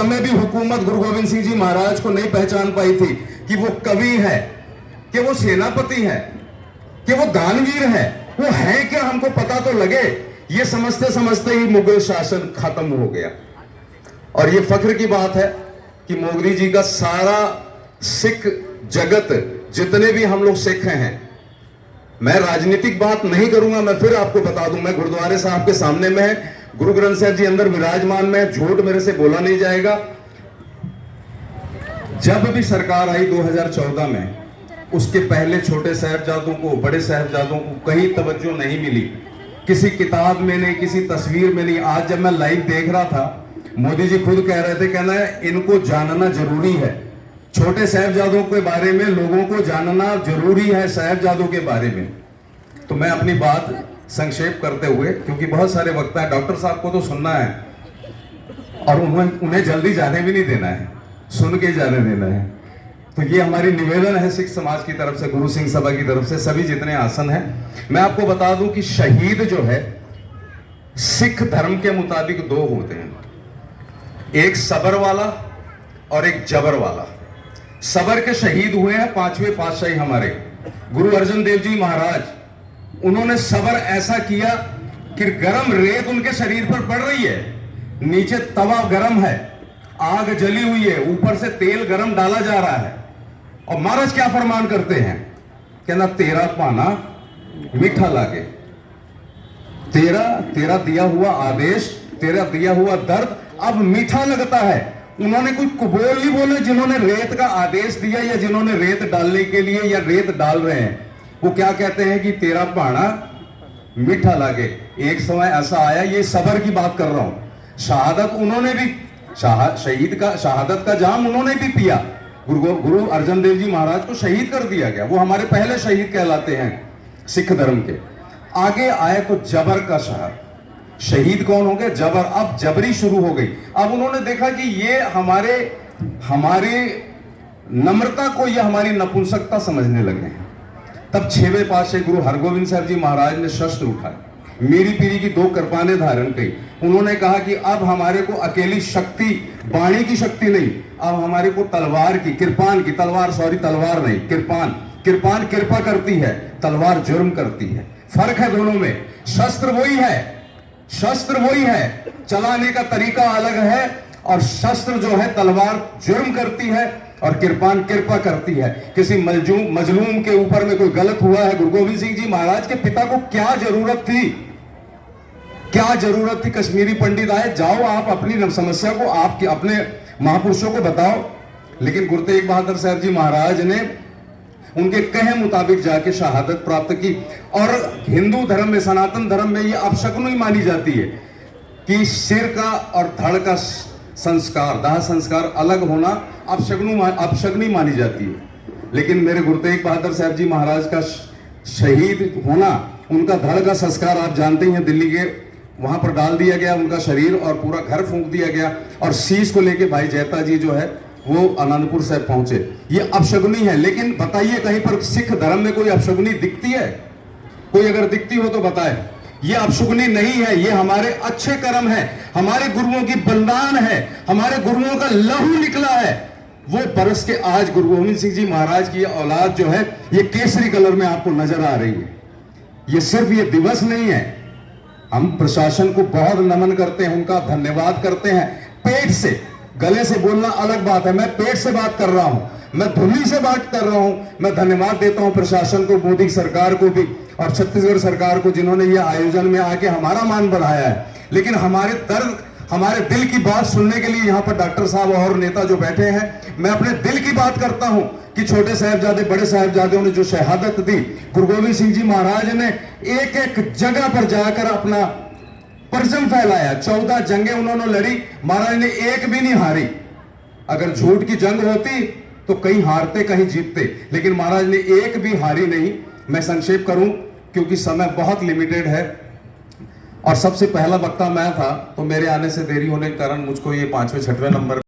समय भी हुकूमत गुरु गोविंद सिंह जी महाराज को नहीं पहचान पाई थी कि वो कवि है, कि वो सेनापति है, कि वो दानवीर है। वो है क्या हमको पता तो लगे। ये समझते समझते ही मुगल शासन खत्म हो गया। और ये फख्र की बात है कि मोगरी जी का सारा सिख जगत, जितने भी हम लोग सिख हैं, मैं राजनीतिक बात नहीं करूंगा, मैं फिर आपको बता दूं, मैं गुरुद्वारे साहब के सामने में है, गुरु ग्रंथ साहब जी अंदर विराजमान में, झूठ मेरे से बोला नहीं जाएगा। जब भी सरकार आई 2014 में, उसके पहले छोटे साहिबजादों को, बड़े साहिबजादों को कहीं तवज्जो नहीं मिली, किसी किताब में नहीं, किसी तस्वीर में नहीं। आज जब मैं लाइव देख रहा था, मोदी जी खुद कह रहे थे, कहना है इनको जानना जरूरी है, छोटे साहिबजादों के बारे में लोगों को जानना जरूरी है, साहिबजादों के बारे में। तो मैं अपनी बात संक्षेप करते हुए, क्योंकि बहुत सारे वक्ता है, डॉक्टर साहब को तो सुनना है और उन्हें जल्दी जाने भी नहीं देना है, सुन के जाने देना है। तो ये हमारी निवेदन है सिख समाज की तरफ से, गुरु सिंह सभा की तरफ से, सभी जितने आसन हैं। मैं आपको बता दूं कि शहीद जो है सिख धर्म के मुताबिक दो होते हैं, एक सबर वाला और एक जबर वाला। सबर के शहीद हुए हैं पांचवें पातशाही हमारे गुरु अर्जन देव जी महाराज। उन्होंने सबर ऐसा किया कि गरम रेत उनके शरीर पर पड़ रही है, नीचे तवा गरम है, आग जली हुई है, ऊपर से तेल गरम डाला जा रहा है, और महाराज क्या फरमान करते हैं, कहना तेरा पाना मीठा लागे, तेरा दिया हुआ आदेश, तेरा दिया हुआ दर्द अब मीठा लगता है। उन्होंने कुछ कुबोल नहीं बोले जिन्होंने रेत का आदेश दिया या जिन्होंने रेत डालने के लिए या रेत डाल रहे हैं, वो क्या कहते हैं कि तेरा पाना मीठा लागे। एक समय ऐसा आया, ये सबर की बात कर रहा हूं, शहादत उन्होंने भी, शहादत का जाम उन्होंने भी पिया। गुरु अर्जन देव जी महाराज को शहीद कर दिया गया, वो हमारे पहले शहीद कहलाते हैं सिख धर्म के। आगे आए तो जबर का शहर, शहीद कौन हो गए, जबर। अब जबरी शुरू हो गई। अब उन्होंने देखा कि ये हमारे नम्रता को ये हमारी नपुंसकता समझने लगे हैं। तब 6वें पातशाही गुरु हरगोविंद साहब जी महाराज ने शस्त्र उठाए, मेरी पीढ़ी की 2 कृपानें धारण की। उन्होंने कहा कि अब हमारे को अकेली शक्ति, वाणी की शक्ति नहीं, अब हमारे को तलवार की, कृपान की, तलवार नहीं, कृपान कृपा करती है, तलवार जुर्म करती है। फर्क है दोनों में। शस्त्र वही है, चलाने का तरीका अलग है, और शस्त्र जो है तलवार जुर्म करती है और कृपान कृपा करती है। किसी मजलूम के ऊपर में कोई गलत हुआ है, गुरु गोविंद सिंह जी महाराज के पिता को क्या जरूरत थी, कश्मीरी पंडित आए, जाओ आप अपनी समस्या को आपके अपने महापुरुषों को बताओ। लेकिन गुरु तेग बहादुर साहब जी महाराज ने उनके कहे मुताबिक जाके शहादत प्राप्त की। और हिंदू धर्म में, सनातन धर्म में ये अपशकुनी मानी जाती है कि सिर का और धड़ का संस्कार, दाह संस्कार अलग होना अपशकुनी मानी जाती है। लेकिन मेरे गुरु तेग बहादुर साहब जी महाराज का शहीद होना, उनका धड़ का संस्कार आप जानते ही हैं, दिल्ली के वहां पर डाल दिया गया उनका शरीर और पूरा घर फूंक दिया गया, और शीश को लेके भाई जैता जी जो है वो आनंदपुर से पहुंचे। ये अपशकुनी है। लेकिन बताइए कहीं पर सिख धर्म में कोई अपशकुनी दिखती है? कोई अगर दिखती हो तो बताए। ये अपशकुनी नहीं है, ये हमारे अच्छे कर्म है, हमारे गुरुओं की बलिदान है, हमारे गुरुओं का लहू निकला है। वो बरस के आज गुरु गोविंद सिंह जी महाराज की औलाद जो है ये केसरी कलर में आपको नजर आ रही है। ये सिर्फ ये दिवस नहीं है, हम प्रशासन को बहुत नमन करते हैं, उनका धन्यवाद करते हैं। पेट से, गले से बोलना अलग बात है, मैं पेट से बात कर रहा हूं, मैं धुनी से बात कर रहा हूं। मैं धन्यवाद देता हूं प्रशासन को, मोदी सरकार को भी और छत्तीसगढ़ सरकार को, जिन्होंने ये आयोजन में आके हमारा मान बढ़ाया है। लेकिन हमारे दर्द, हमारे दिल की बात सुनने के लिए यहाँ पर डॉक्टर साहब और नेता जो बैठे हैं, मैं अपने दिल की बात करता हूं कि छोटे साहिबजादे, बड़े साहिबजादों ने जो शहादत दी, गुरु गोविंद सिंह जी महाराज ने एक एक जगह पर जाकर अपना परचम फैलाया। 14 जंगें उन्होंने लड़ी, महाराज ने एक भी नहीं हारी। अगर झूठ की जंग होती तो कहीं हारते कहीं जीतते, लेकिन महाराज ने एक भी हारी नहीं। मैं संक्षेप करूं क्योंकि समय बहुत लिमिटेड है, और सबसे पहला वक्ता मैं था, तो मेरे आने से देरी होने के कारण मुझको ये 5वें 6वें नंबर